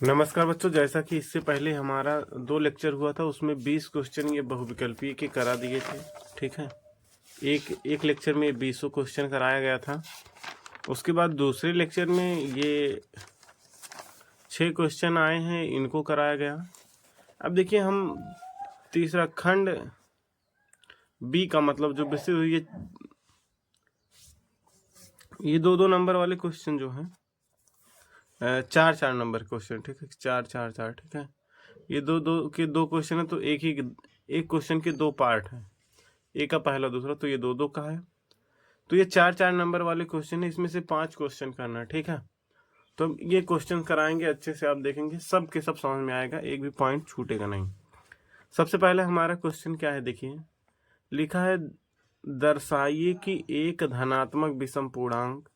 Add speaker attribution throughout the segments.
Speaker 1: नमस्कार बच्चों, जैसा कि इससे पहले हमारा 2 लेक्चर हुआ था उसमें 20 क्वेश्चन ये बहुविकल्पीय के करा दिए थे। ठीक है, एक लेक्चर में 20 क्वेश्चन कराया गया था। उसके बाद दूसरे लेक्चर में ये 6 क्वेश्चन आए हैं, इनको कराया गया। अब देखिए, हम तीसरा खंड बी का मतलब जो बेसिस हुई है, ये 2-2 नंबर वाले क्वेश्चन जो हैं, 4-4 नंबर क्वेश्चन। ठीक है, 4-4-4। ठीक है, ये दो क्वेश्चन है, तो एक क्वेश्चन के 2 पार्ट हैं, एक का पहला दूसरा, तो ये 2-2 का है। तो ये 4-4 नंबर वाले क्वेश्चन है, इसमें से 5 क्वेश्चन करना है। ठीक है, तो ये क्वेश्चन कराएंगे अच्छे से, आप देखेंगे सब के सब समझ में आएगा, एक भी पॉइंट छूटेगा नहीं। सबसे पहले हमारा क्वेश्चन क्या है, देखिए लिखा है, दर्शाइए कि एक धनात्मक विषम पूर्णांक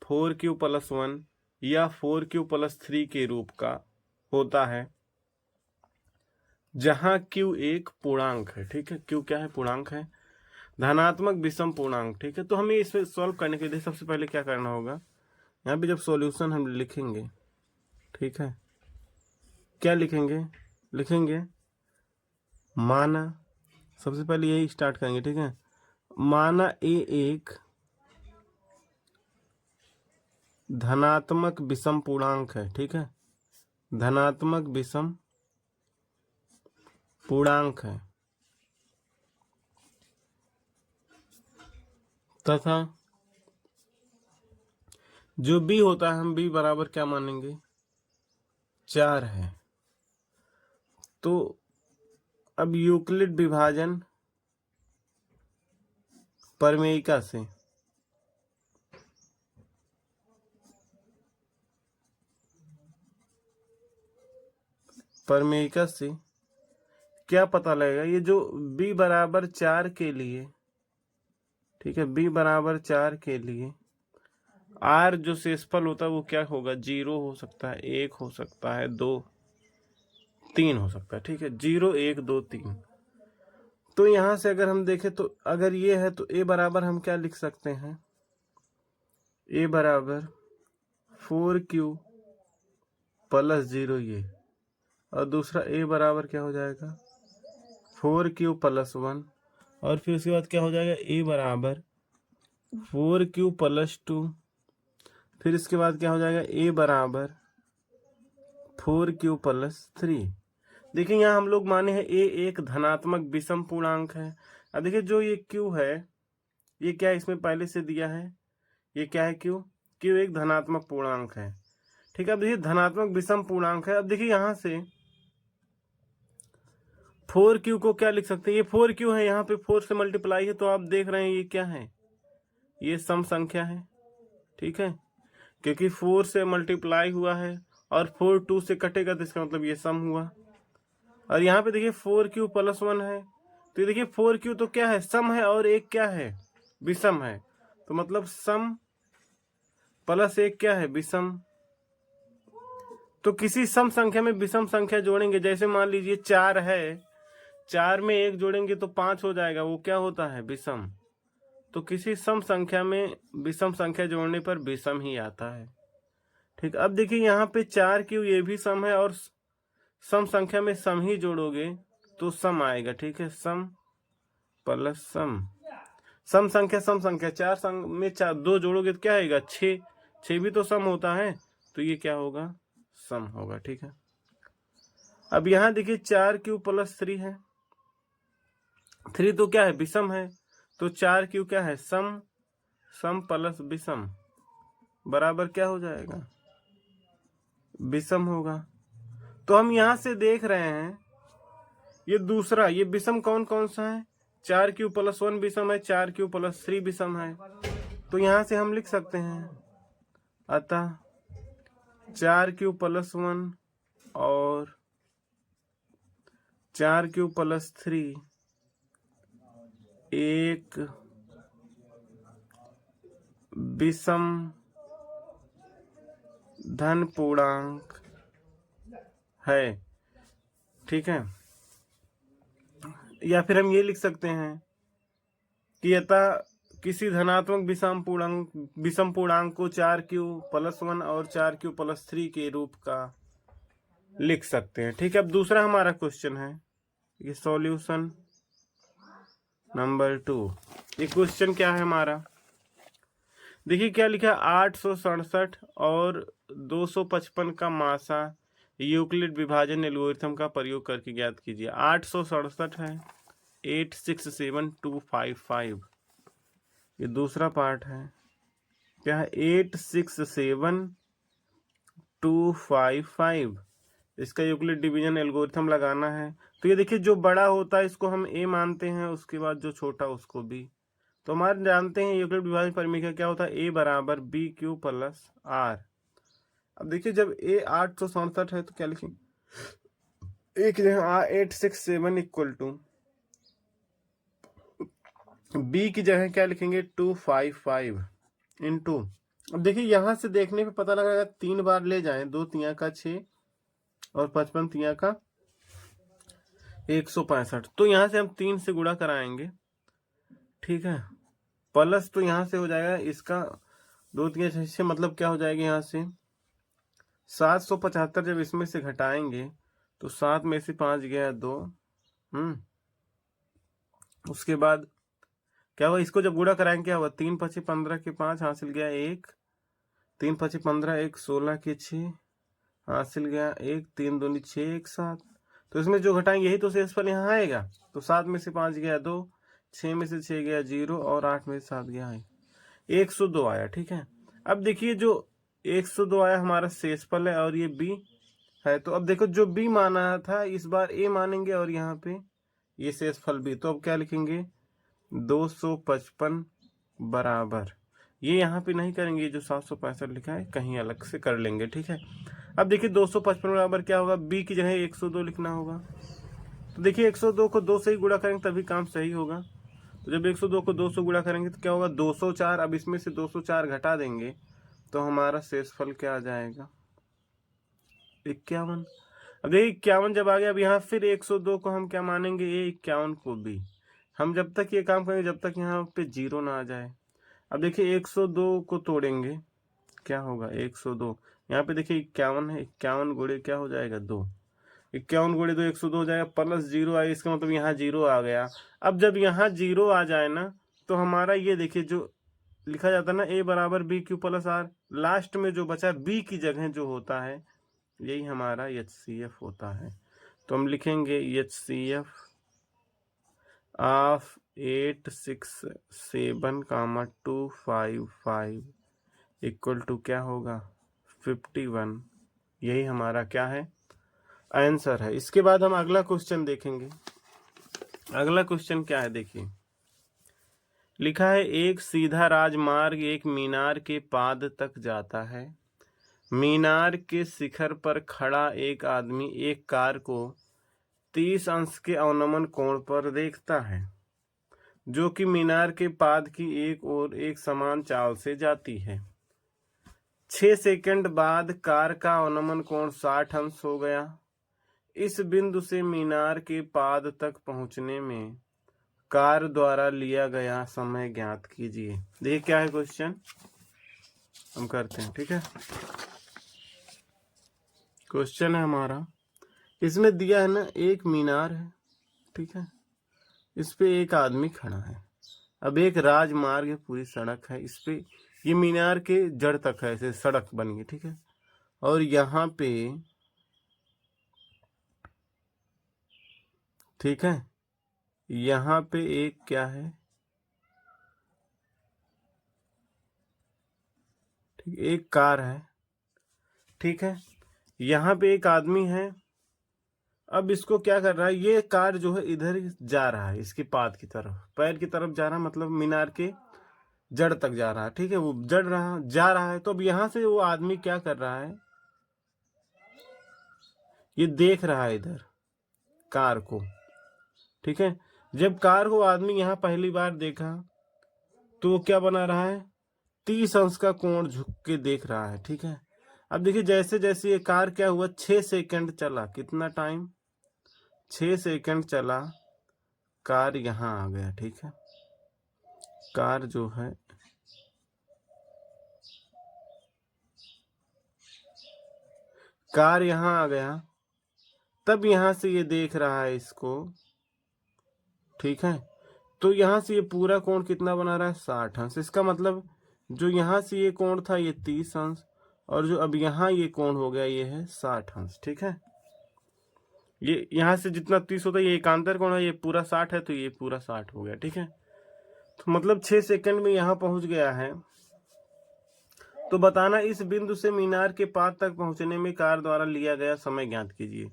Speaker 1: 4q+1 या 4q+3 के रूप का होता है जहां q एक पूर्णांक है। ठीक है, q क्या है? पूर्णांक है, धनात्मक विषम पूर्णांक। ठीक है, तो हमें इसे सॉल्व करने के लिए सबसे पहले क्या करना होगा, यहाँ पे जब सॉल्यूशन हम लिखेंगे, ठीक है, क्या लिखेंगे माना, सबसे पहले यही स्टार्ट करेंगे। ठीक है, माना ए एक धनात्मक विषम पूर्णांक है। ठीक है, धनात्मक विषम पूर्णांक है तथा जो b होता है, हम b बराबर क्या मानेंगे, 4 है। तो अब यूक्लिड विभाजन प्रमेयिका से क्या पता लगेगा, ये जो b बराबर 4 के लिए, ठीक है, b बराबर 4 के लिए r जो शेषफल होता है वो क्या होगा, 0 हो सकता है, 1 हो सकता है, 2, 3 हो सकता है। ठीक है, 0, 1, 2, 3। तो यहां से अगर हम देखें, तो अगर ये है तो a बराबर हम क्या लिख सकते हैं, a बराबर 4q+0 ये, और दूसरा a बराबर क्या हो जाएगा, 4q+1, और फिर उसके बाद क्या हो जाएगा, a बराबर 4q+2, फिर इसके बाद क्या हो जाएगा, a बराबर 4q+3। देखिए, यहाँ हम लोग माने हैं a एक धनात्मक विषम पूर्णांक है। अब देखिए, जो ये q है, ये क्या इसमें पहले से दिया है, ये क्या है, q एक धनात्मक पूर्णांक है। ठीक है, अब देखिए धनात्मक विषम पूर्णांक है। अब देखिए यहाँ से 4q को क्या लिख सकते हैं, ये 4q है, यहाँ पे 4 से मल्टीप्लाई है, तो आप देख रहे हैं ये क्या है, ये सम संख्या है। ठीक है, क्योंकि 4 से मल्टीप्लाई हुआ है और 4 2 से कटेगा, तो इसका मतलब ये सम हुआ। और यहाँ पे देखिए 4q+1 है, तो ये देखिए 4q तो क्या है, सम है, और एक क्या है, विषम है। तो मतलब सम प्लस एक क्या है, विषम। तो किसी सम संख्या में विषम संख्या जोड़ेंगे, जैसे मान लीजिए 4 है, 4 में 1 जोड़ेंगे तो 5 हो जाएगा, वो क्या होता है, विषम। तो किसी सम संख्या में विषम संख्या जोड़ने पर विषम ही आता है। ठीक, अब देखिए यहाँ पे 4q ये भी सम है, और सम संख्या में सम ही जोड़ोगे तो सम आएगा। ठीक है, सम प्लस सम, सम संख्या 4 संग में 4 2 जोड़ोगे तो क्या आएगा, 6, 6 भी तो सम होता है, तो ये क्या होगा, सम होगा। ठीक है, अब यहाँ देखिए 4q+3 है, 3 तो क्या है, विषम है, तो 4q क्या है, सम, सम प्लस विषम बराबर क्या हो जाएगा, विषम होगा। तो हम यहां से देख रहे हैं, ये दूसरा, ये विषम कौन कौन सा है, 4q+1 विषम है, 4q+3 विषम है। तो यहां से हम लिख सकते हैं, अतः 4q+1 और 4q+3 एक विषम धन पूर्णांक है। ठीक है, या फिर हम ये लिख सकते हैं कि अतः किसी धनात्मक विषम पूर्णांक को 4q+1 और 4q+3 के रूप का लिख सकते हैं। ठीक है, अब दूसरा हमारा क्वेश्चन है, ये सॉल्यूशन नंबर 2। ये क्वेश्चन क्या है हमारा, देखिए क्या लिखा है, 867 और 255 का मासा यूक्लिड विभाजन एल्गोरिथम का प्रयोग करके ज्ञात कीजिए। 867 है, 867255, ये दूसरा पार्ट है, क्या है 867255, इसका यूक्लिड डिवीजन एल्गोरिथम लगाना है। तो ये देखिए जो बड़ा होता है इसको हम ए मानते हैं, उसके बाद जो छोटा उसको बी। तो हमारे जानते हैं यूक्लिड विभाजन परिमेय का क्या होता है, ए बराबर बी क्यू प्लस आर। अब देखिए जब ए 867 है तो क्या लिखेंगे, एक जगह 867 इक्वल टू बी की जगह क्या लिखेंगे 255 इंटू, अब देखिए यहां से देखने पे पता लगा 3 बार ले जाएं, 2 तिया का 6 और 55 तिया का 165, तो यहां से हम 3 से गुणा कराएंगे। ठीक है, प्लस तो यहां से हो जाएगा इसका 2 तिया 6, मतलब क्या हो जाएगा यहाँ से 775। जब इसमें से घटाएंगे तो 7 में से 5 गया 2, उसके बाद क्या हुआ, इसको जब गुणा कराएंगे क्या हुआ, 3 पचे 15 के 5 हासिल गया 1, 3 पचे 15 1 16 के 6 हासिल गया 1, 3 दूनी 6 1 7। तो इसमें जो घटाएंगे यही तो शेषफल यहाँ आएगा। तो 7 में से 5 गया 2, 6 में से 6 गया 0 और 8 में से 7 गया 102 आया। ठीक है, अब देखिए जो 102 आया हमारा शेषफल है और ये बी है। तो अब देखो जो बी माना था इस बार ए मानेंगे और यहाँ पे ये शेषफल बी, तो अब क्या लिखेंगे 255 बराबर, ये यहाँ पे नहीं करेंगे, जो 765 लिखा है कहीं अलग से कर लेंगे। ठीक है, अब देखिए 255 बराबर क्या होगा, बी की जगह 102 लिखना होगा। तो देखिए 102 को 2 से ही गुणा करेंगे तभी काम सही होगा। तो जब 102 को 2 से गुणा करेंगे तो क्या होगा 204। अब इसमें से 204 घटा देंगे तो हमारा शेषफल क्या आ जाएगा 51। अब देखिए 51 जब आ गया, अब यहाँ फिर 102 को हम क्या मानेंगे ए, 51 को बी। हम जब तक ये काम करेंगे जब तक यहाँ पे 0 ना आ जाए। अब देखिए 102 को तोड़ेंगे क्या होगा 102, यहाँ पे देखिए 51 है, 51 गुणे क्या हो जाएगा 2, 51 गुणे 2 102 हो जाएगा, प्लस 0 आए, इसका मतलब यहाँ 0 आ गया। अब जब यहाँ 0 आ जाए ना तो हमारा ये देखिए जो लिखा जाता है ना ए बराबर B Q plus R, last में जो बचा बी की जगह जो होता है यही हमारा HCF होता है। तो हम लिखेंगे HCF ऑफ 867,255 इक्वल टू क्या होगा 51। यही हमारा क्या है आंसर है। इसके बाद हम अगला क्वेश्चन देखेंगे। अगला क्वेश्चन क्या है, देखिए लिखा है एक सीधा राजमार्ग एक मीनार के पाद तक जाता है। मीनार के शिखर पर खड़ा एक आदमी एक कार को 30 अंश के अवनमन कोण पर देखता है, जो कि मीनार के पाद की एक ओर एक समान चाल से जाती है। 6 सेकंड बाद कार का अवनमन कोण 60 अंश हो गया। इस बिंदु से मीनार के पाद तक पहुंचने में कार द्वारा लिया गया समय ज्ञात कीजिए। देखिए क्या है क्वेश्चन, हम करते हैं। ठीक है, क्वेश्चन है हमारा, इसमें दिया है ना एक मीनार है, ठीक है, इस पे एक आदमी खड़ा है। अब एक राजमार्ग है, पूरी सड़क है, इस पे ये मीनार के जड़ तक है, ऐसे सड़क बनी है। ठीक है, और यहाँ पे ठीक है, यहाँ पे एक क्या है, ठीक, एक कार है। ठीक है, यहाँ पे एक आदमी है। अब इसको क्या कर रहा है, ये कार जो है इधर जा रहा है, इसके पाद की तरफ, पैर की तरफ जा रहा है, मतलब मीनार के जड़ तक जा रहा है। ठीक है, वो जड़ रहा जा रहा है। तो अब यहाँ से वो आदमी क्या कर रहा है, ये देख रहा है इधर कार को। ठीक है, जब कार को आदमी यहाँ पहली बार देखा तो वो क्या बना रहा है 30 अंश का कोण झुक के देख रहा है। ठीक है, अब देखिए जैसे जैसे ये कार क्या हुआ 6 सेकंड चला, कितना टाइम 6 सेकंड चला, कार यहाँ आ गया। ठीक है, कार जो है कार यहाँ आ गया। तब यहाँ से ये देख रहा है इसको, ठीक है। तो यहाँ से ये पूरा कोण कितना बना रहा है, 60 अंश। इसका मतलब जो यहाँ से ये कोण था ये 30 अंश, और जो अब यहाँ ये कोण हो गया ये है 60 अंश, ठीक है। ये यहाँ से जितना 30 होता है ये एकांतर कोण है, ये पूरा 60 है, तो ये पूरा 60 हो गया, ठीक है। तो मतलब 6 सेकंड में यहाँ पहुंच गया है। तो बताना इस बिंदु से मीनार के पार तक पहुंचने में कार द्वारा लिया गया समय ज्ञात कीजिए।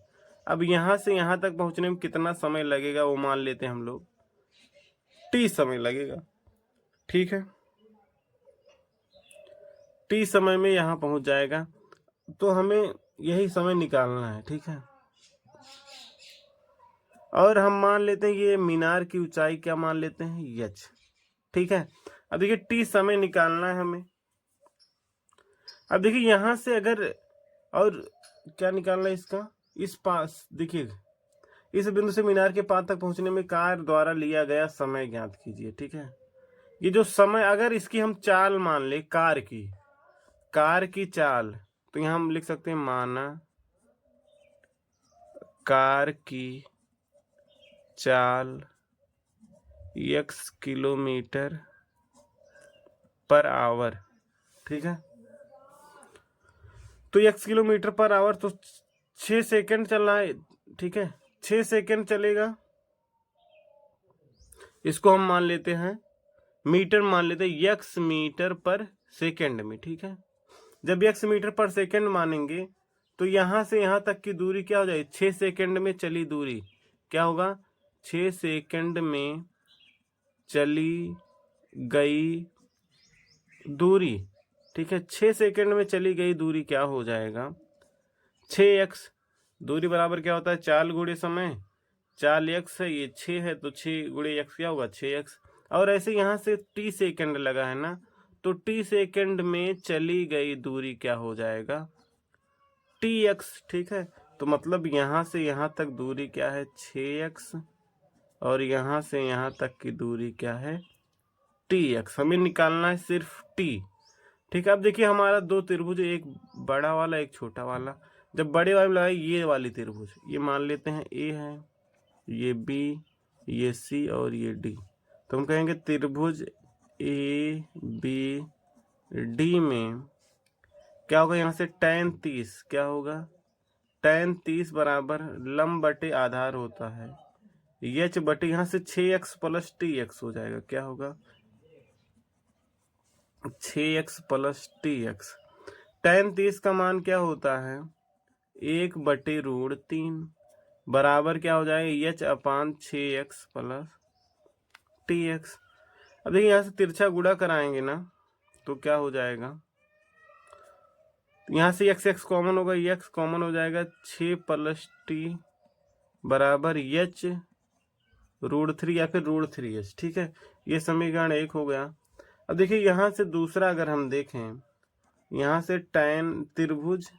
Speaker 1: अब यहाँ से यहाँ तक पहुंचने में कितना समय लगेगा वो मान लेते हैं हम लोग, टी समय लगेगा, ठीक है। टी समय में यहाँ पहुंच जाएगा, तो हमें यही समय निकालना है, ठीक है। और हम मान लेते हैं ये मीनार की ऊंचाई क्या मान लेते हैं, h, ठीक है। अब देखिए टी समय निकालना है हमें। अब देखिए यहां से अगर और क्या निकालना है इसका, इस पास देखिए इस बिंदु से मीनार के पार तक पहुंचने में कार द्वारा लिया गया समय ज्ञात कीजिए, ठीक है। ये जो समय, अगर इसकी हम चाल मान ले, कार की चाल, तो यहां हम लिख सकते हैं माना कार की चाल x किलोमीटर पर आवर, ठीक है। तो x किलोमीटर पर आवर, तो 6 सेकंड चलना है, ठीक है। 6 सेकंड चलेगा, इसको हम मान लेते हैं मीटर, मान लेते हैं x मीटर पर सेकंड में, ठीक है। जब x मीटर पर सेकंड मानेंगे तो यहां से यहां तक की दूरी क्या हो जाएगी, 6 सेकंड में चली दूरी क्या होगा, 6 सेकंड में चली गई दूरी, ठीक है। 6 सेकंड में चली गई दूरी क्या हो जाएगा, 6x, दूरी बराबर क्या होता है, चाल गुणे समय, चाल x है, ये 6 है, तो 6 गुणे x क्या होगा, 6x। और ऐसे यहाँ से t सेकंड लगा है ना, तो t सेकंड में चली गई दूरी क्या हो जाएगा, tx, ठीक है। तो मतलब यहाँ से यहाँ तक दूरी क्या है, 6x, और यहाँ से यहाँ तक की दूरी क्या है, tx। हमें निकालना है सिर्फ t, ठीक है। अब देखिए हमारा दो त्रिभुज, एक बड़ा वाला एक छोटा वाला। जब बड़े वाले लगाए ये वाली त्रिभुज, ये मान लेते हैं a है, ये b, ये c और ये d, तो हम कहेंगे त्रिभुज a b d में क्या होगा, यहाँ से tan 30 क्या होगा, tan 30 बराबर लंब बटे आधार होता है h बटे यहाँ से 6x प्लस tx हो जाएगा, क्या होगा 6x प्लस tx। tan 30 का मान क्या होता है, 1/√3 बराबर क्या हो जाएगा, h अपान 6x प्लस tx। अब देखिए यहाँ से तिरछा गुणा कराएंगे ना, तो क्या हो जाएगा, यहाँ से x कॉमन होगा, x कॉमन हो जाएगा, 6 प्लस t बराबर h√3 या फिर √3h, ठीक है। ये समीकरण 1 हो गया। अब देखिए यहाँ से दूसरा अगर हम देखें, यहाँ से tan त्रिभुज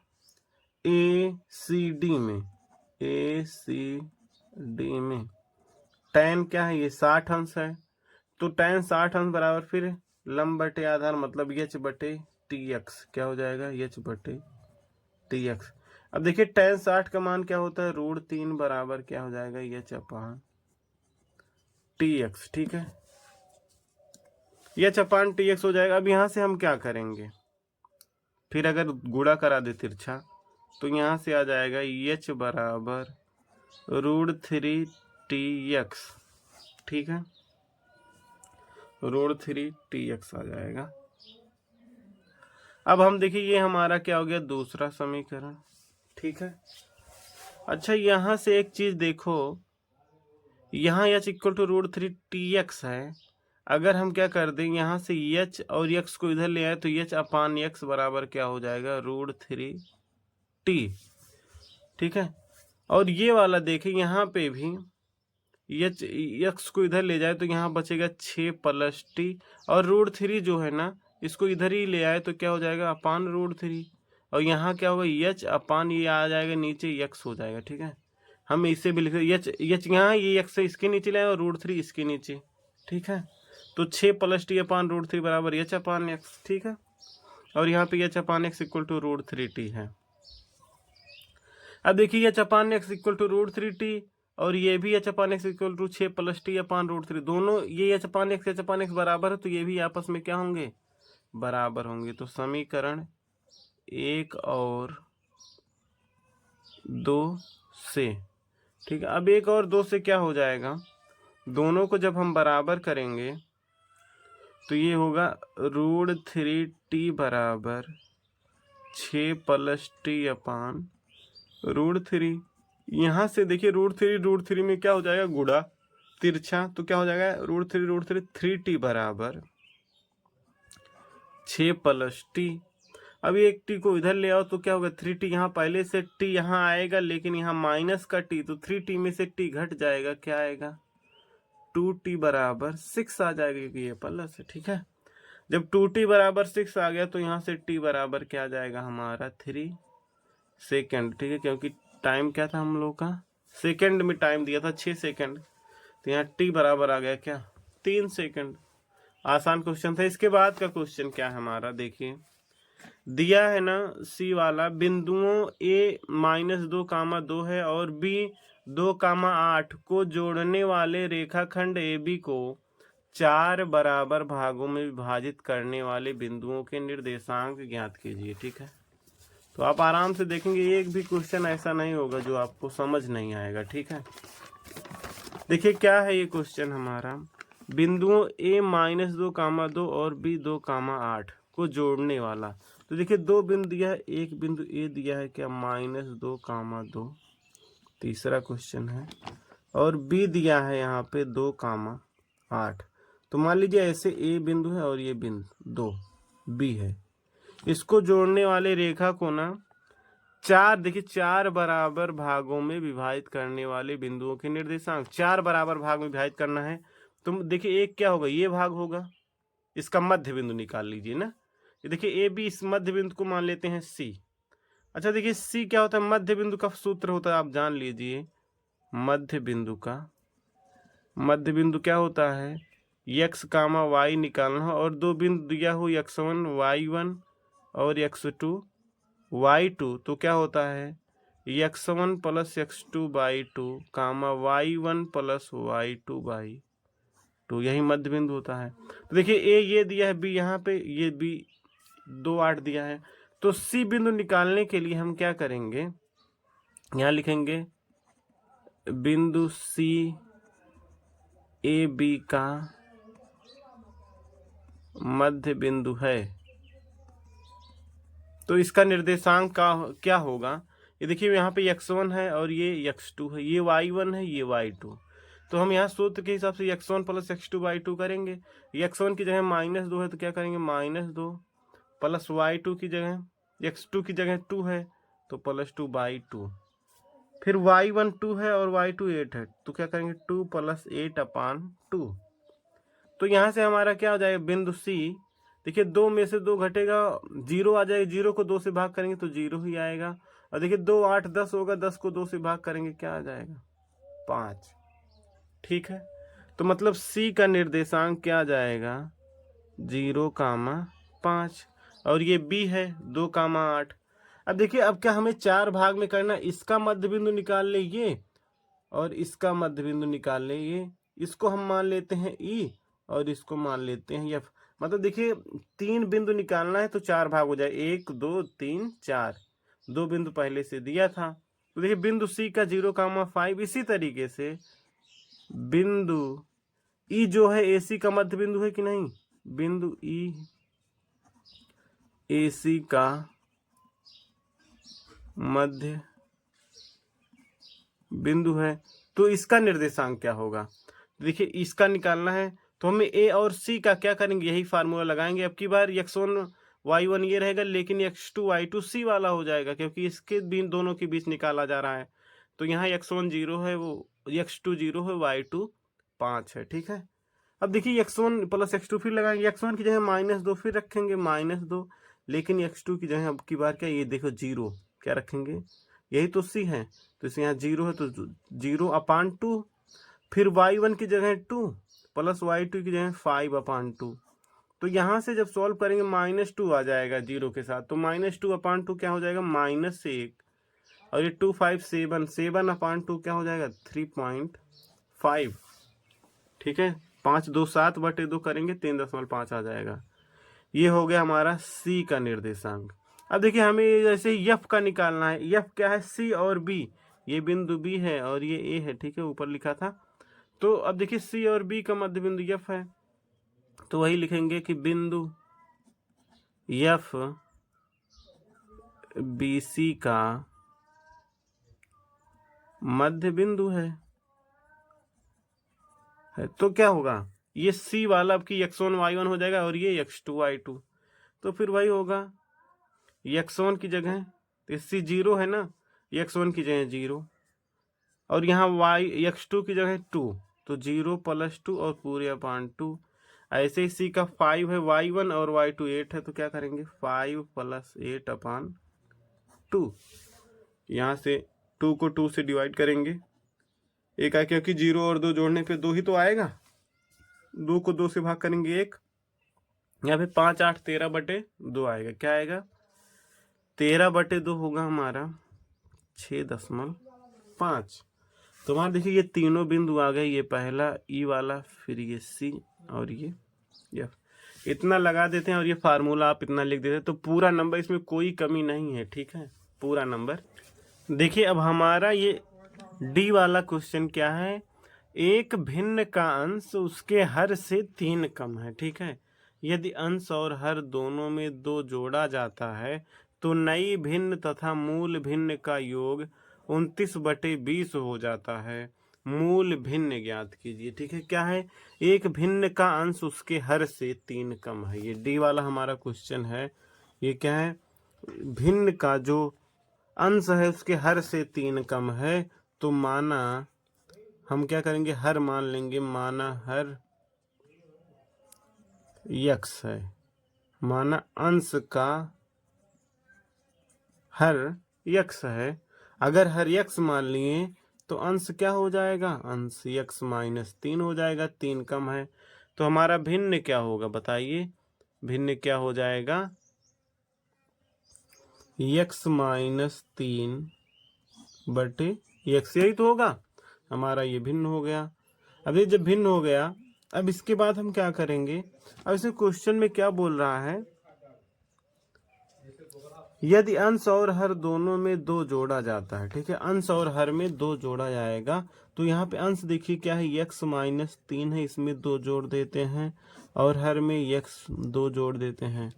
Speaker 1: ACD में tan क्या है, ये 60 अंश है, तो tan 60 अंश बराबर फिर लंब बटे आधार, मतलब h बटे tx क्या हो जाएगा, h बटे tx। अब देखिए tan 60 का मान क्या होता है, √3 बराबर क्या हो जाएगा, h अपान tx, ठीक है। h अपान tx हो जाएगा। अब यहाँ से हम क्या करेंगे, फिर अगर गुणा करा दे तिरछा, तो यहाँ से आ जाएगा h बराबर √3tx, ठीक है, √3tx आ जाएगा। अब हम देखिए ये हमारा क्या हो गया, दूसरा समीकरण, ठीक है। अच्छा यहाँ से एक चीज देखो, यहाँ h इक्वल टू √3tx है। अगर हम क्या कर दें, यहाँ से h और x को इधर ले आए, तो h अपान x बराबर क्या हो जाएगा, √3t, ठीक है। और ये वाला देखें, यहाँ पे भी x को इधर ले जाए तो यहाँ बचेगा 6 प्लस t, और √3 जो है ना, इसको इधर ही ले आए तो क्या हो जाएगा, अपान √3, और यहाँ क्या होगा, h अपान ये आ जाएगा नीचे, x हो जाएगा, ठीक है। हम इसे भी लिखते h यहाँ, ये x इसके नीचे लाए और √3 इसके नीचे, ठीक है। तो 6 प्लस t अपान √3 बराबर h अपान x, ठीक है। और यहाँ पे h upon x equal to √3t है। अब देखिए H upon X equal to √3t और ये भी H upon X equal to 6 + t upon √3, दोनों ये एच अपान एक्स बराबर है, तो ये भी आपस में क्या होंगे, बराबर होंगे। तो समीकरण 1 और 2 से, ठीक है। अब 1 और 2 से क्या हो जाएगा, दोनों को जब हम बराबर करेंगे तो ये होगा √3t बराबर 6 + t अपान √3। यहाँ से देखिए √3 में क्या हो जाएगा, गुणा तिरछा, तो क्या हो जाएगा √3 3t बराबर 6 + t। अब एक t को इधर ले आओ तो क्या होगा 3t, यहाँ पहले से t यहाँ आएगा लेकिन यहाँ माइनस का t, तो 3t में से t घट जाएगा, क्या आएगा 2t बराबर 6 आ जाएगा, क्योंकि ये प्लस है, ठीक है। जब 2t बराबर 6 आ गया तो यहाँ से t बराबर क्या आ जाएगा हमारा 3 सेकेंड, ठीक है, क्योंकि टाइम क्या था हम लोग का, सेकेंड में टाइम दिया था 6 सेकेंड, तो यहाँ t बराबर आ गया क्या 3 सेकेंड। आसान क्वेश्चन था। इसके बाद का क्वेश्चन क्या है हमारा, देखिए दिया है ना सी वाला, बिंदुओं a -2, 2 है और b 2, 8 को जोड़ने वाले रेखाखंड AB को 4 बराबर भागों में विभाजित करने वाले बिंदुओं के निर्देशांक ज्ञात कीजिए, ठीक है। तो आप आराम से देखेंगे, एक भी क्वेश्चन ऐसा नहीं होगा जो आपको समझ नहीं आएगा, ठीक है। देखिए क्या है ये क्वेश्चन हमारा, बिंदुओं a -2, 2 और b 2, 8 को जोड़ने वाला। तो देखिए दो बिंदु दिया है, एक बिंदु a दिया है क्या -2, 2, तीसरा क्वेश्चन है, और b दिया है यहाँ पे 2, 8। तो मान लीजिए ऐसे a बिंदु है और ये बिंदु 2 b है, इसको जोड़ने वाले रेखा को ना 4, देखिए 4 बराबर भागों में विभाजित करने वाले बिंदुओं के निर्देशांक, 4 बराबर भाग में विभाजित करना है। तो देखिए एक क्या होगा, ये भाग होगा, इसका मध्य बिंदु निकाल लीजिए ना। ये देखिए ए बी, इस मध्य बिंदु को मान लेते हैं सी। अच्छा देखिए सी क्या होता है, मध्य बिंदु का सूत्र होता है, आप जान लीजिए। मध्य बिंदु क्या होता है, x, y निकालना, और दो बिंदु दिया हो x1 y1 और x2 y2, तो क्या होता है x1 + x2/2 y1 + y2/2, यही मध्य बिंदु होता है। तो देखिए ए ये दिया है, बी यहाँ पे, ये बी 2, 8 दिया है। तो सी बिंदु निकालने के लिए हम क्या करेंगे, यहाँ लिखेंगे बिंदु सी ए बी का मध्य बिंदु है, तो इसका निर्देशांक का क्या होगा। ये देखिए यहाँ पे x1 है और ये x2 है, ये y1 है, ये y2। तो हम यहाँ सूत्र के हिसाब से x1 + x2/2 करेंगे। x1 की जगह -2 है तो क्या करेंगे -2 + y2 की जगह, x2 की जगह 2 है तो +2/2। फिर y1 2 है और y2 8 है, तो क्या करेंगे 2 + 8/2। तो यहाँ से हमारा क्या हो जाएगा, बिंदु सी, देखिए 2 में से 2 घटेगा, 0 आ जाएगा, 0 को 2 से भाग करेंगे तो 0 ही आएगा। और देखिए 2, 8, 10 होगा, 10 को 2 से भाग करेंगे क्या आ जाएगा 5, ठीक है। तो मतलब सी का निर्देशांक क्या आ जाएगा 0, 5, और ये बी है 2, 8। अब देखिए अब क्या हमें 4 भाग में करना, इसका मध्य बिंदु निकाल ले ये, और इसका मध्य बिंदु निकाल ले ये, इसको हम मान लेते हैं ई और इसको मान लेते हैं एफ। मतलब देखिए 3 बिंदु निकालना है तो 4 भाग हो जाए, 1, 2, 3, 4, 2 बिंदु पहले से दिया था। तो देखिए बिंदु सी का 0, 5, इसी तरीके से बिंदु ई जो है एसी का मध्य बिंदु है कि नहीं, बिंदु ई एसी का मध्य बिंदु है, तो इसका निर्देशांक क्या होगा। देखिए इसका निकालना है तो हमें ए और सी का क्या करेंगे, यही फार्मूला लगाएंगे। अब की बार x1 y1 ये रहेगा, लेकिन x2 y2 सी वाला हो जाएगा, क्योंकि इसके दोनों के बीच निकाला जा रहा है। तो यहाँ x1 0 है, वो x2 0 है, y2 5 है, ठीक है। अब देखिए x1 + x2 फिर लगाएंगे, x1 की जगह -2 फिर रखेंगे -2, लेकिन x2 की जगह अब की बार क्या, ये देखो 0 क्या रखेंगे, यही तो सी है, तो इसे यहाँ 0 है तो 0/2। फिर y1 की जगह 2 + y2 की जगह 5/2। तो यहाँ से जब सॉल्व करेंगे -2 आ जाएगा 0 के साथ, तो -2/2 क्या हो जाएगा -1। और ये 257, 7/2 क्या हो जाएगा 3.5। ठीक है, 5×2 = 7/2 करेंगे 3.5 आ जाएगा। ये हो गया हमारा सी का निर्देशांक। अब देखिए हमें जैसे एफ का निकालना है। एफ क्या है, सी और बी, ये बिंदु बी है और ये ए है। ठीक है, ऊपर लिखा था। तो अब देखिए सी और बी का मध्य बिंदु एफ है, तो वही लिखेंगे कि बिंदु एफ बी सी का मध्य बिंदु है। तो क्या होगा, ये सी वाला आपकी x1 y1 हो जाएगा और ये x2 y2। तो फिर वही होगा, x1 की जगह तो सी 0 है ना, x1 की जगह 0 और यहाँ x2 की जगह 2, तो 0+2 और पूरे अपान 2। ऐसे ही सी का 5 है, y1 और y2 8 है, तो क्या करेंगे 5 + 8/2। यहाँ से 2 को 2 से डिवाइड करेंगे, एक आ, क्योंकि 0 और 2 जोड़ने पे 2 ही तो आएगा। 2 को 2 से भाग करेंगे 1, यहाँ पे 5 8 13/2 आएगा। क्या आएगा 13/2 होगा हमारा 6.5। तो वहां देखिए ये तीनों बिंदु आ गए, ये पहला ई वाला, फिर ये सी और ये एफ। इतना लगा देते हैं और ये फार्मूला आप इतना लिख देते हैं, तो पूरा नंबर, इसमें कोई कमी नहीं है। ठीक है, पूरा नंबर। देखिए अब हमारा ये डी वाला क्वेश्चन क्या है, एक भिन्न का अंश उसके हर से 3 कम है। ठीक है, यदि अंश और हर दोनों में 2 जोड़ा जाता है तो नई भिन्न तथा मूल भिन्न का योग 29/20 हो जाता है। मूल भिन्न ज्ञात कीजिए। ठीक है, क्या है, एक भिन्न का अंश उसके हर से 3 कम है। ये डी वाला हमारा क्वेश्चन है। ये क्या है, भिन्न का जो अंश है उसके हर से 3 कम है, तो माना हम क्या करेंगे, हर मान लेंगे, माना हर यक्स है, माना अंश का हर यक्स है। अगर हर यक्स मान लिए तो अंश क्या हो जाएगा, अंश x-3 हो जाएगा, 3 कम है। तो हमारा भिन्न क्या होगा बताइए, भिन्न क्या हो जाएगा, x-3/x, यही तो होगा हमारा, ये भिन्न हो गया। अब ये जब भिन्न हो गया, अब इसके बाद हम क्या करेंगे, अब इसे क्वेश्चन में क्या बोल रहा है, यदि अंश और हर दोनों में 2 जोड़ा जाता है। ठीक है, अंश और हर में 2 जोड़ा जाएगा, तो यहाँ पे अंश देखिए क्या है, x-3 है, इसमें 2 जोड़ देते हैं और हर में x 2 जोड़ देते हैं।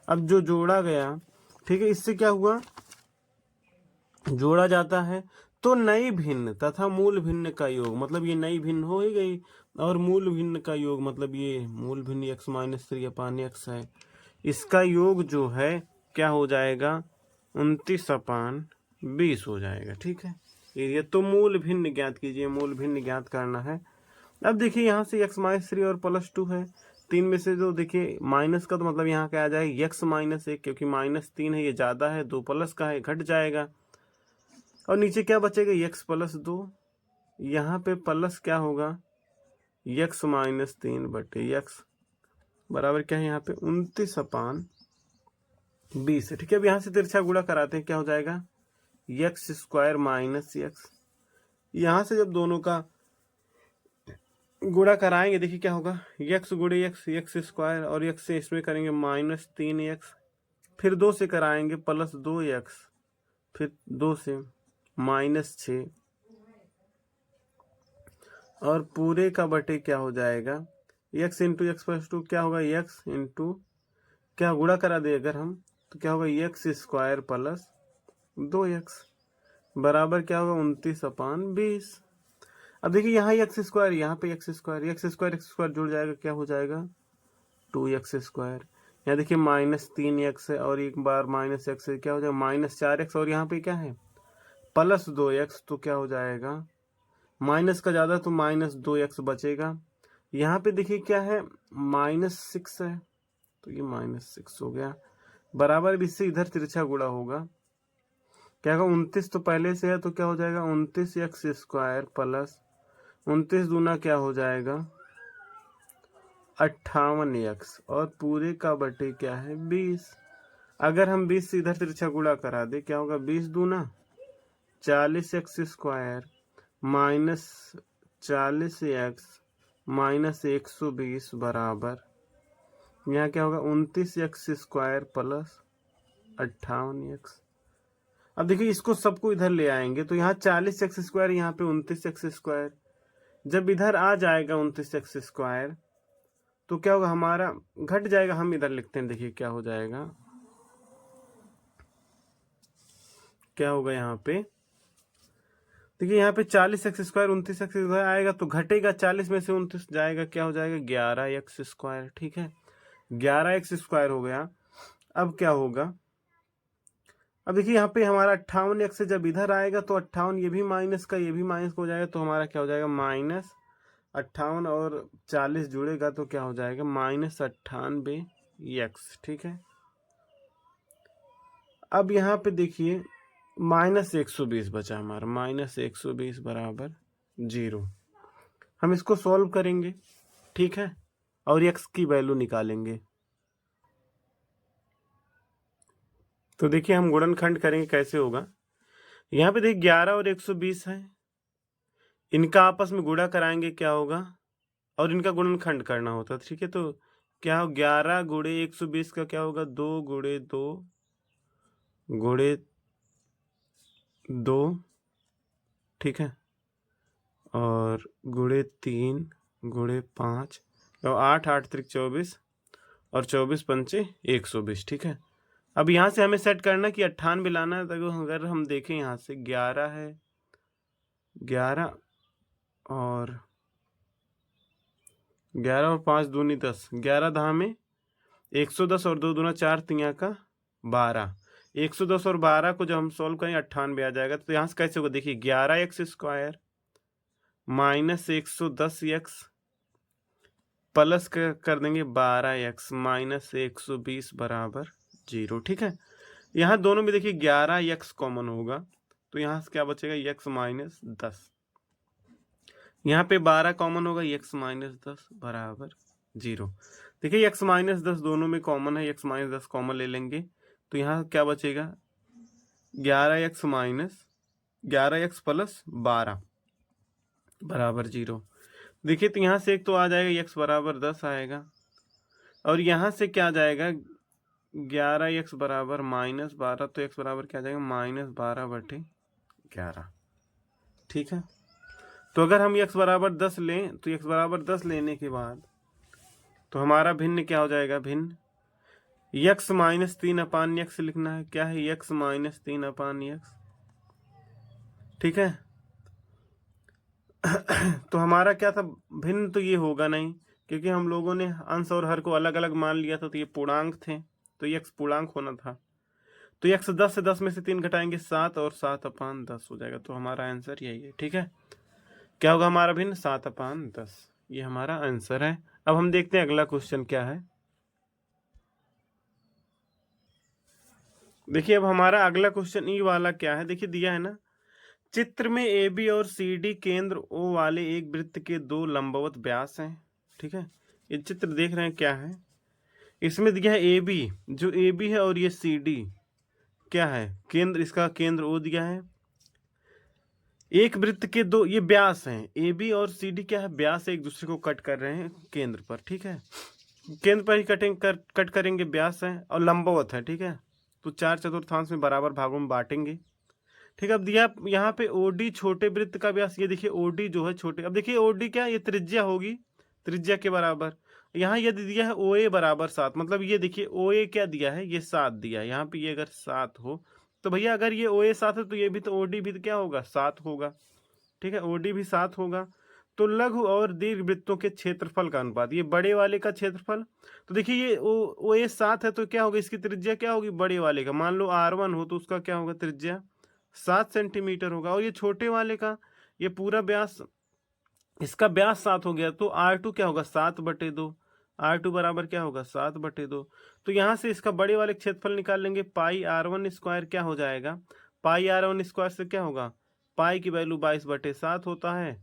Speaker 1: अब जो जोड़ा गया, ठीक है, इससे क्या हुआ, जोड़ा जाता है तो नई भिन्न तथा मूल भिन्न का योग, मतलब ये नई भिन्न हो ही गई, और मूल भिन्न का योग मतलब ये मूल भिन्न x-3/x है, इसका योग जो है क्या हो जाएगा 29/20 हो जाएगा। ठीक है, ये तो मूल भिन्न ज्ञात कीजिए, मूल भिन्न ज्ञात करना है। अब देखिए यहाँ से x-3 और +2 है, 3 में से जो देखिए माइनस का, तो मतलब यहाँ क्या आ जाएगा x-1, क्योंकि -3 है, ये ज्यादा है, 2 प्लस का है, घट जाएगा। और नीचे क्या बचेगा x+2, यहाँ पे प्लस क्या होगा x-3/x बराबर क्या है यहाँ पे 29/20 है। ठीक है, अब यहाँ से तिरछा गुणा कराते हैं, क्या हो जाएगा x² - x। यहाँ से जब दोनों का गुणा कराएंगे, देखिए क्या होगा, x गुणे x² और x से इसमें करेंगे -3x, फिर 2 से कराएंगे +2x, फिर 2 से -6 और पूरे का बटे क्या हो जाएगा x × x+2, क्या होगा x × क्या गुणा करा दे अगर हम, तो क्या होगा x² + 2x बराबर क्या होगा 29/20। अब देखिए यहाँ x², यहाँ पे x² जुड़ जाएगा, क्या हो जाएगा 2x²। यहाँ देखिए -3x है और एक बार -x है, क्या हो जाएगा -4x, और यहाँ पे क्या है +2x, तो क्या हो जाएगा, माइनस का ज़्यादा तो -2x बचेगा। यहाँ पे देखिए क्या है -6 है, तो ये -6 हो गया, बराबर भी इससे इधर तिरछा गुणा होगा, क्या होगा 29 तो पहले से है, तो क्या हो जाएगा 29x² + 29 दूना क्या हो जाएगा 58x, और पूरे का बटे क्या है 20। अगर हम 20 से इधर तिरछा गुणा करा दे, क्या होगा 20 दूना 40x² माइनस 40x माइनस 120 बराबर, यहाँ क्या होगा 29x² प्लस 58x। अब देखिए इसको सबको इधर ले आएंगे तो यहाँ 40x², यहाँ पे 29x²। जब इधर आ जाएगा 29x² तो क्या होगा, हमारा घट जाएगा। हम इधर लिखते हैं, देखिए क्या हो जाएगा, क्या होगा यहाँ पे, देखिए यहाँ पे 40x² 29x² आएगा तो घटेगा, 40 में से 29 जाएगा, क्या हो जाएगा 11x²। ठीक है, 11x² हो गया। अब क्या होगा, अब देखिए यहाँ पे हमारा 58x से जब इधर आएगा तो 58, ये भी माइनस का ये भी माइनस हो जाएगा, तो हमारा क्या हो जाएगा -58 और 40 जुड़ेगा तो क्या हो जाएगा -98x। ठीक है, अब यहाँ पे देखिए -120 बचा हमारा, -120 बराबर 0। हम इसको सॉल्व करेंगे, ठीक है, और x की वैल्यू निकालेंगे। तो देखिए हम गुणनखंड करेंगे, कैसे होगा, यहाँ पे देखिए 11 और 120 है, इनका आपस में गुणा कराएंगे क्या होगा, और इनका गुणनखंड करना होता है। ठीक है, तो क्या हो 11 गुणे 120 का क्या होगा 2 गुणे 2 गुणे 2, ठीक है, और गुणे 3 गुणे 5, तो 8 8 त्रिक 24 और 24 पंचे 120। ठीक है, अब यहाँ से हमें सेट करना कि 98 लाना है। तो अगर हम देखें यहाँ से 11 है, 11 और 5 दूनी 10, 11 दहा में 110 और 2 दूना 4 तिया का 12, 110 और 12 को जब हम सोल्व करेंगे 98 आ जाएगा। तो यहाँ से कैसे होगा, देखिए 11x² माइनस 110x प्लस कर देंगे 12x माइनस 120 बराबर 0। ठीक है, यहाँ दोनों में देखिए 11x कॉमन होगा तो यहाँ से क्या बचेगा x माइनस 10, यहाँ पे 12 कॉमन होगा, x माइनस 10 बराबर 0। देखिए x माइनस 10 दोनों में कॉमन है, x माइनस 10 कॉमन ले लेंगे तो यहाँ क्या बचेगा 11x माइनस 11x प्लस 12 बराबर 0। देखिए तो यहाँ से एक तो आ जाएगा x बराबर 10 आएगा, और यहाँ से क्या आ जाएगा 11x बराबर -12, तो x बराबर क्या आ जाएगा -12/11। ठीक है, तो अगर हम x बराबर 10 लें तो x बराबर 10 लेने के बाद तो हमारा भिन्न क्या हो जाएगा, भिन्न x माइनस 3/x लिखना है। क्या है x माइनस 3/x। ठीक है, तो हमारा क्या था, भिन्न तो ये होगा नहीं, क्योंकि हम लोगों ने अंश और हर को अलग अलग मान लिया था, तो ये पूर्णांक थे, तो ये x पूर्णांक होना था। तो x 10 से 10 में से 3 घटाएंगे 7 और 7/10 हो जाएगा, तो हमारा आंसर यही है। ठीक है, क्या होगा हमारा भिन्न 7/10, ये हमारा आंसर है। अब हम देखते हैं अगला क्वेश्चन क्या है। देखिए अब हमारा अगला क्वेश्चन ई वाला क्या है, देखिए दिया है ना, चित्र में AB और CD केंद्र O वाले एक वृत्त के 2 लंबवत व्यास हैं। ठीक है, ये चित्र देख रहे हैं क्या है, इसमें दिया है AB, जो AB है, और ये CD क्या है केंद्र, इसका केंद्र O दिया है। एक वृत्त के 2 ये व्यास हैं, AB और CD क्या है, व्यास एक दूसरे को कट कर रहे हैं केंद्र पर। ठीक है, केंद्र पर ही कट करेंगे, व्यास है और लंबवत है। ठीक है, तो 4 चतुर्थांश में बराबर भागों में बांटेंगे। ठीक है, अब दिया यहाँ पे OD छोटे वृत्त का व्यास, ये देखिए OD जो है छोटे, अब देखिए OD क्या, ये त्रिज्या होगी, त्रिज्या के बराबर। यहाँ यदि दिया है OA बराबर 7, मतलब ये देखिए OA क्या दिया है, ये 7 दिया है, यहाँ पे ये अगर 7 हो तो भैया अगर ये OA 7 है तो ये भी तो OD भी तो क्या होगा 7 होगा। ठीक है, OD भी 7 होगा। तो लघु और दीर्घ वृत्तों के क्षेत्रफल का अनुपात, ये बड़े वाले का क्षेत्रफल, तो देखिए ये OA 7 है तो क्या होगा, इसकी त्रिज्या क्या होगी बड़े वाले का, मान लो R1 हो तो उसका क्या होगा त्रिज्या 7 सेंटीमीटर होगा, और ये छोटे वाले का ये पूरा व्यास, इसका व्यास 7 हो गया, तो R2 क्या होगा 7/2, R2 बराबर क्या होगा 7/2। तो यहाँ से इसका बड़े वाले क्षेत्रफल निकाल लेंगे, पाई R1² क्या हो जाएगा, पाई R1² से क्या होगा, पाई की वैल्यू 22/7 होता है,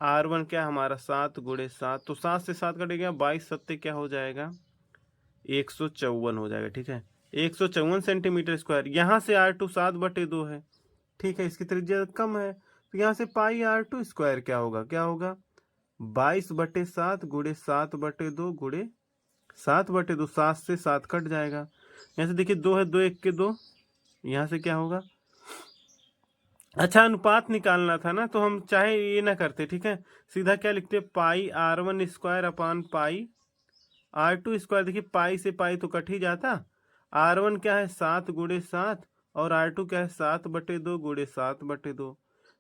Speaker 1: R1 क्या हमारा 7 × 7, तो 7 से 7 कटेगा 22 7 क्या हो जाएगा 154 हो जाएगा। ठीक है, 154 सेंटीमीटर स्क्वायर। यहाँ से R2 7/2 है, ठीक है, इसकी त्रिज्या कम है, तो यहाँ से पाई r2 स्क्वायर क्या होगा, 22/7 गुणे 7/2 गुणे 7/2, 7 से 7 कट जाएगा। यहाँ से देखिए 2 है, 2 1 के 2, यहाँ से क्या होगा, अच्छा अनुपात निकालना था ना, तो हम चाहे ये ना करते, ठीक है, सीधा क्या लिखते, पाई r1 स्क्वायर अपान पाई r2 स्क्वायर। देखिए पाई से पाई तो कट ही जाता, r1 क्या है 7 गुणे 7 और r2 क्या है 7/2 गुणे 7/2।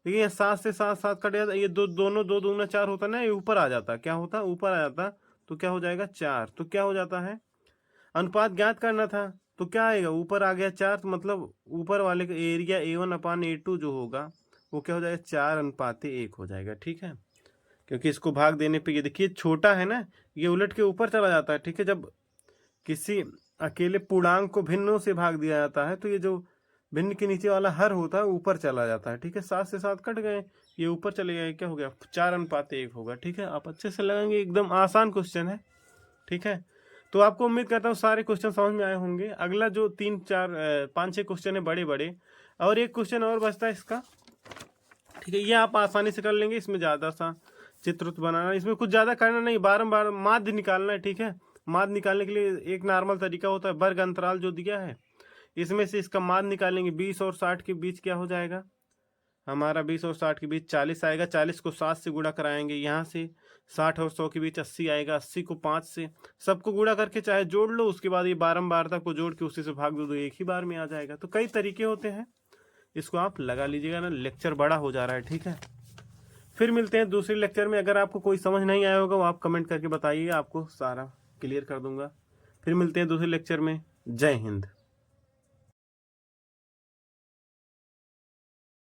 Speaker 1: देखिए ये 7 से 7 7 कट जाता, ये दोनों 2 दूना 4 होता ना, ये ऊपर आ जाता, क्या होता, ऊपर आ जाता, तो क्या हो जाएगा 4। तो क्या हो जाता है, अनुपात ज्ञात करना था, तो क्या आएगा, ऊपर आ गया 4, तो मतलब ऊपर वाले का एरिया A1 अपान A2 जो होगा वो क्या हो जाएगा, 4:1 हो जाएगा। ठीक है, क्योंकि इसको भाग देने पे ये देखिए छोटा है ना, ये उलट के ऊपर चला जाता है। ठीक है, जब किसी अकेले पूर्णांक को भिन्नों से भाग दिया जाता है तो ये जो भिन्न के नीचे वाला हर होता है ऊपर चला जाता है। ठीक है, 7 से 7 कट गए, ये ऊपर चले गए, क्या हो गया, 4:1 होगा। ठीक है, आप अच्छे से लगाएंगे, एकदम आसान क्वेश्चन है। ठीक है, तो आपको उम्मीद करता हूँ सारे क्वेश्चन समझ में आए होंगे। अगला जो 5-6 क्वेश्चन है बड़े बड़े, और एक क्वेश्चन और बचता है इसका। ठीक है, ये आप आसानी से कर लेंगे, इसमें ज़्यादा सा चित्र बनाना, इसमें कुछ ज़्यादा करना नहीं, बारंबार माध्य निकालना है। ठीक है, माध्य निकालने के लिए एक नॉर्मल तरीका होता है, वर्ग अंतराल जो दिया है इसमें से इसका माध्य निकालेंगे। 20 और 60 के बीच क्या हो जाएगा हमारा, 20 और 60 के बीच 40 आएगा, 40 को 7 से गुणा कराएंगे, यहाँ से 60 और 100 के बीच 80 आएगा, 80 को 5 से सबको गुणा करके चाहे जोड़ लो, उसके बाद ये बारंबारता को जोड़ के उसी से भाग दो, एक ही बार में आ जाएगा। तो कई तरीके होते हैं, इसको आप लगा लीजिएगा ना, लेक्चर बड़ा हो जा रहा है। ठीक है, फिर मिलते हैं दूसरे लेक्चर में। अगर आपको कोई समझ नहीं आया होगा वो आप कमेंट करके बताइए, आपको सारा क्लियर कर दूंगा। फिर मिलते हैं दूसरे लेक्चर में। जय हिंद।